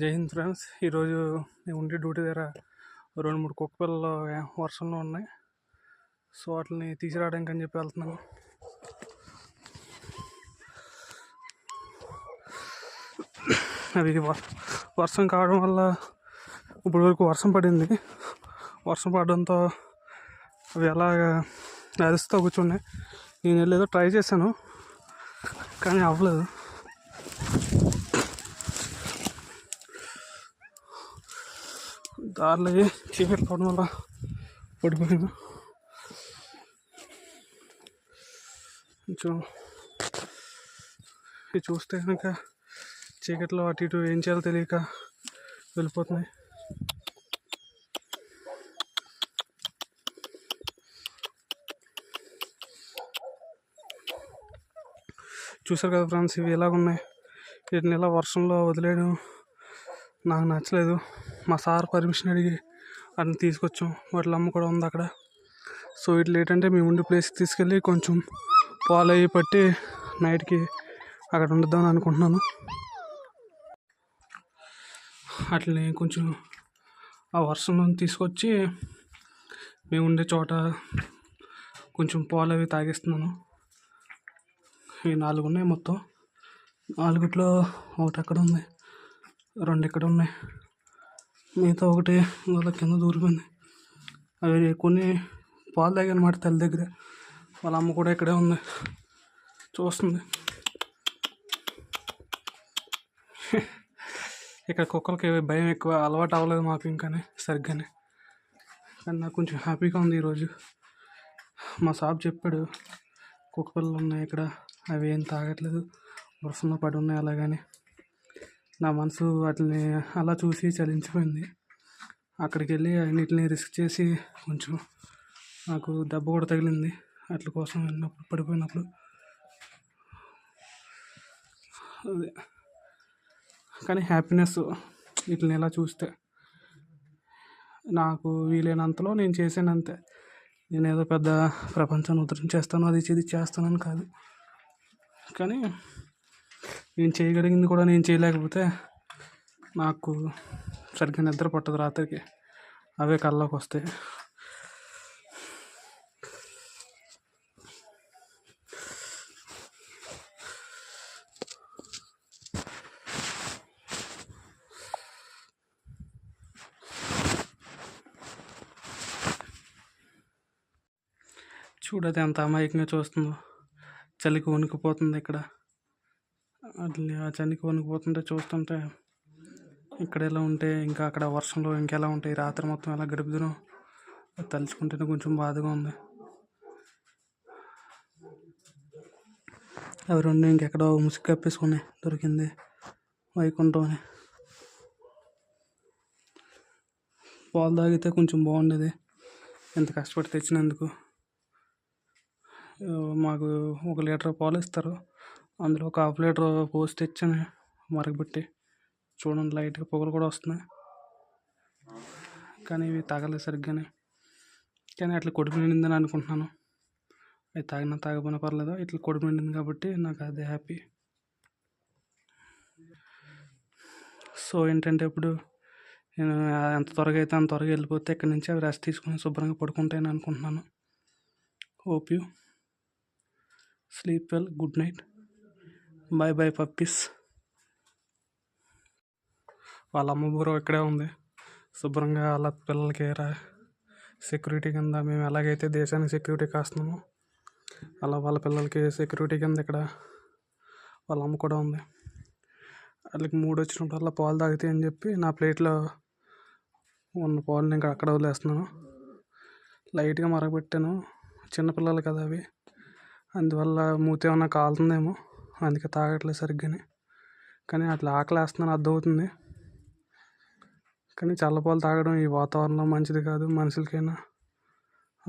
జై హింద్ ఫ్రెండ్స్. ఈరోజు నేను ఉండే డ్యూటీ దగ్గర 2-3 కుక్క పిల్లలు వర్షంలో ఉన్నాయి. సో వాటిని తీసుకురావడానికి అని చెప్పి వెళ్తున్నాను. అది వర్షం కావడం వల్ల ఇప్పుడు వరకు వర్షం పడింది. వర్షం పడడంతో అవి అలాగా అరుస్తూ కూర్చున్నాయి. నేను వెళ్ళేదో ట్రై చేశాను కానీ అవ్వలేదు. దారిలో చీకటి పడడం వల్ల పడిపోయాను. కొంచెం ఇది చూస్తే కనుక చీకట్లో అటు ఇటు ఏం చేయాలో తెలియక వెళ్ళిపోతున్నాయి. చూసారు కదా ఫ్రెండ్స్, ఇవి ఎలాగ ఉన్నాయి. వీటిని ఇలా వర్షంలో వదిలేయడం నాకు నచ్చలేదు. మా సార్ పర్మిషన్ అడిగి వాటిని తీసుకొచ్చాం. వాటి అమ్మ కూడా ఉంది అక్కడ. సో ఇట్లా ఏంటంటే మేము ఉండే ప్లేస్కి తీసుకెళ్ళి కొంచెం పాలు అవి పట్టి నైట్కి అక్కడ ఉండిద్దామని అనుకుంటున్నాను. అట్లనే కొంచెం ఆ వర్షంలో తీసుకొచ్చి మేము ఉండే చోట కొంచెం పాలు అవి తాగిస్తున్నాను. ఇవి 4 ఉన్నాయి మొత్తం. 4 ఒకటి అక్కడ ఉంది, 2 ఇక్కడ ఉన్నాయి, మిగతా ఒకటి వాళ్ళ కింద దూరిపోయింది. అవి కొన్ని పాలు తాగనమాట తల్లి దగ్గర. వాళ్ళ అమ్మ కూడా ఇక్కడే ఉంది, చూస్తుంది. ఇక్కడ కుక్కలకి భయం ఎక్కువ, అలవాటు అవ్వలేదు మాకు ఇంకానే సరిగ్గానే. కానీ నాకు కొంచెం హ్యాపీగా ఉంది ఈరోజు. మా సాబ్ చెప్పాడు కుక్క పిల్లలు ఉన్నాయి ఇక్కడ, అవి ఏం తాగట్లేదు, వర్షంలో పడి ఉన్నాయి అలాగని. నా మనసు వాటిని అలా చూసి చలించిపోయింది. అక్కడికి వెళ్ళి అన్నిటిని రిస్క్ చేసి కొంచెం నాకు దెబ్బ కూడా తగిలింది వాటి కోసం వెళ్ళినప్పుడు, పడిపోయినప్పుడు. అదే కానీ హ్యాపీనెస్ వీటిని ఎలా చూస్తే. నాకు వీలైనంతలో నేను చేసానంతే. నేను ఏదో పెద్ద ప్రపంచాన్ని ఉద్ధరించేస్తాను, అది ఇది చేస్తానని కాదు. కానీ నేను చేయగలిగింది కూడా నేను చేయలేకపోతే నాకు సరిగ్గా నిద్ర పట్టదు రాత్రికి. అవే కల్లోకి వస్తాయి. చూడది ఎంత అమాయకంగా చూస్తుందో. చలికి వణికిపోతుంది ఇక్కడ. అట్లా ఆ చలికి వణికిపోతుంటే చూస్తుంటే ఇక్కడ ఎలా ఉంటే ఇంకా అక్కడ వర్షంలో ఇంకెలా ఉంటాయి, రాత్రి మొత్తం ఎలా గడుపుతున్నాం తలుచుకుంటేనే కొంచెం బాధగా ఉంది. అవి 2 ఇంకెక్కడో ముసుగు కప్పేసుకున్నాయి. దొరికింది వైకుంఠం అని. పాలు తాగితే కొంచెం బాగుండేది, ఎంత కష్టపడి తెచ్చినందుకు. మాకు 1 లీటర్ పాలు ఇస్తారు, అందులో ఒక 1/2 లీటర్ పోసి తెచ్చాను మరగబెట్టి. చూడండి లైట్గా పొగలు కూడా వస్తున్నాయి, కానీ ఇవి తాగలేదు సరిగ్గానే. కానీ అట్లా కొడుకు నిండిందని అనుకుంటున్నాను. అవి తాగినా తాగపోయినా పర్లేదు, ఇట్లా కొడుకు నిండింది కాబట్టి నాకు అదే హ్యాపీ. సో ఏంటంటే ఇప్పుడు నేను ఎంత త్వరగా అయితే అంత త్వరగా వెళ్ళిపోతే ఇక్కడి నుంచి అవి రెస్ట్ తీసుకుని శుభ్రంగా పడుకుంటాయని అనుకుంటున్నాను. Hope you sleep well, good night, by by puppies. వాళ్ళ అమ్మ బూర ఇక్కడే ఉంది, శుభ్రంగా వాళ్ళ పిల్లలకి సెక్యూరిటీ కింద. మేము ఎలాగైతే దేశానికి సెక్యూరిటీ కాస్తున్నామో అలా వాళ్ళ పిల్లలకి సెక్యూరిటీ కింద ఇక్కడ వాళ్ళ అమ్మ కూడా ఉంది. వాళ్ళకి 3 వచ్చినప్పుడల్లా పాలు తాగుతాయి అని చెప్పి నా ప్లేట్లో ఉన్న పాలు ఇంకా అక్కడ వదిలేస్తున్నాను. లైట్గా మరగబెట్టాను, చిన్నపిల్లలు కదా అవి, అందువల్ల మూతి ఏమన్నా కాలుతుందేమో, అందుకే తాగట్లేదు సరిగ్గానే. కానీ అట్లా ఆకలేస్తుందని అర్థమవుతుంది. కానీ చల్లపాలు తాగడం ఈ వాతావరణంలో మంచిది కాదు, మనుషులకైనా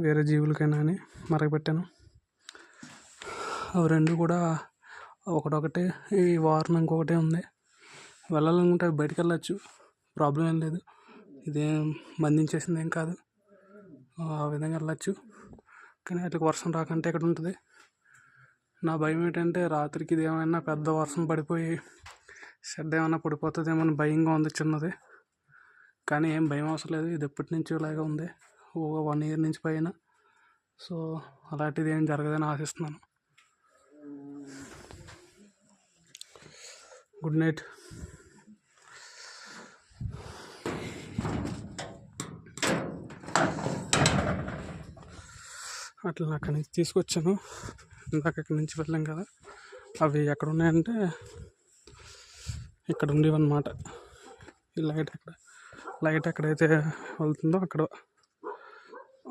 వేరే జీవులకైనా అని మరగబెట్టాను. అవి 2 కూడా ఒకటొకటి. ఈ వారం ఇంకొకటే ఉంది. వెళ్ళాలనుకుంటే అవి బయటికి వెళ్ళచ్చు, ప్రాబ్లం ఏం లేదు. ఇదేం బంధించేసింది ఏం కాదు, ఆ విధంగా వెళ్ళచ్చు. కానీ అట్లా వర్షం రాకంటే ఇక్కడ ఉంటుంది. నా భయం ఏంటంటే రాత్రికి ఇది ఏమైనా పెద్ద వర్షం పడిపోయి షెడ్ ఏమైనా పడిపోతుందేమో అని భయంగా ఉంది చిన్నది, కానీ ఏం భయం అవసరం లేదు. ఇది ఎప్పటి నుంచి ఇలాగే ఉంది, 1 ఇయర్ నుంచి పైన. సో అలాంటిది ఏం జరగదని ఆశిస్తున్నాను. Good night. అట్లా అక్కడి నుంచి తీసుకొచ్చాను. ఇందాక అక్కడి నుంచి వెళ్ళాం కదా, అవి ఎక్కడ ఉన్నాయంటే ఇక్కడ ఉండేవన్నమాట. ఈ లైట్ ఎక్కడైతే వెళ్తుందో అక్కడ,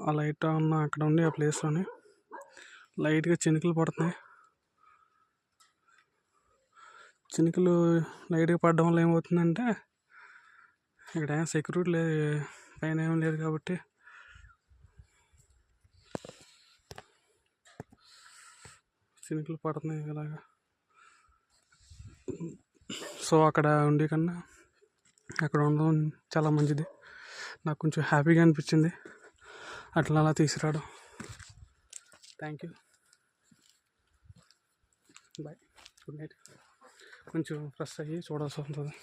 ఆ లైట్ ఉన్న అక్కడ ఉండి ఆ ప్లేస్లోనే లైట్గా చినుకులు పడుతున్నాయి. చినుకులు లైట్గా పడడం వల్ల ఏమవుతుందంటే, ఇక్కడ ఏం సెక్యూరిటీ లేదు, పైన ఏం లేదు కాబట్టి చినుకులు పడుతున్నాయి ఇలాగా. సో అక్కడ ఉండే కన్నా అక్కడ ఉండడం చాలా మంచిది. నాకు కొంచెం హ్యాపీగా అనిపించింది అట్లా అలా తీసుకురావడం. Thank you, bye, good night. కొంచెం ఫ్రెష్ అయ్యి చూడాల్సి ఉంటుంది.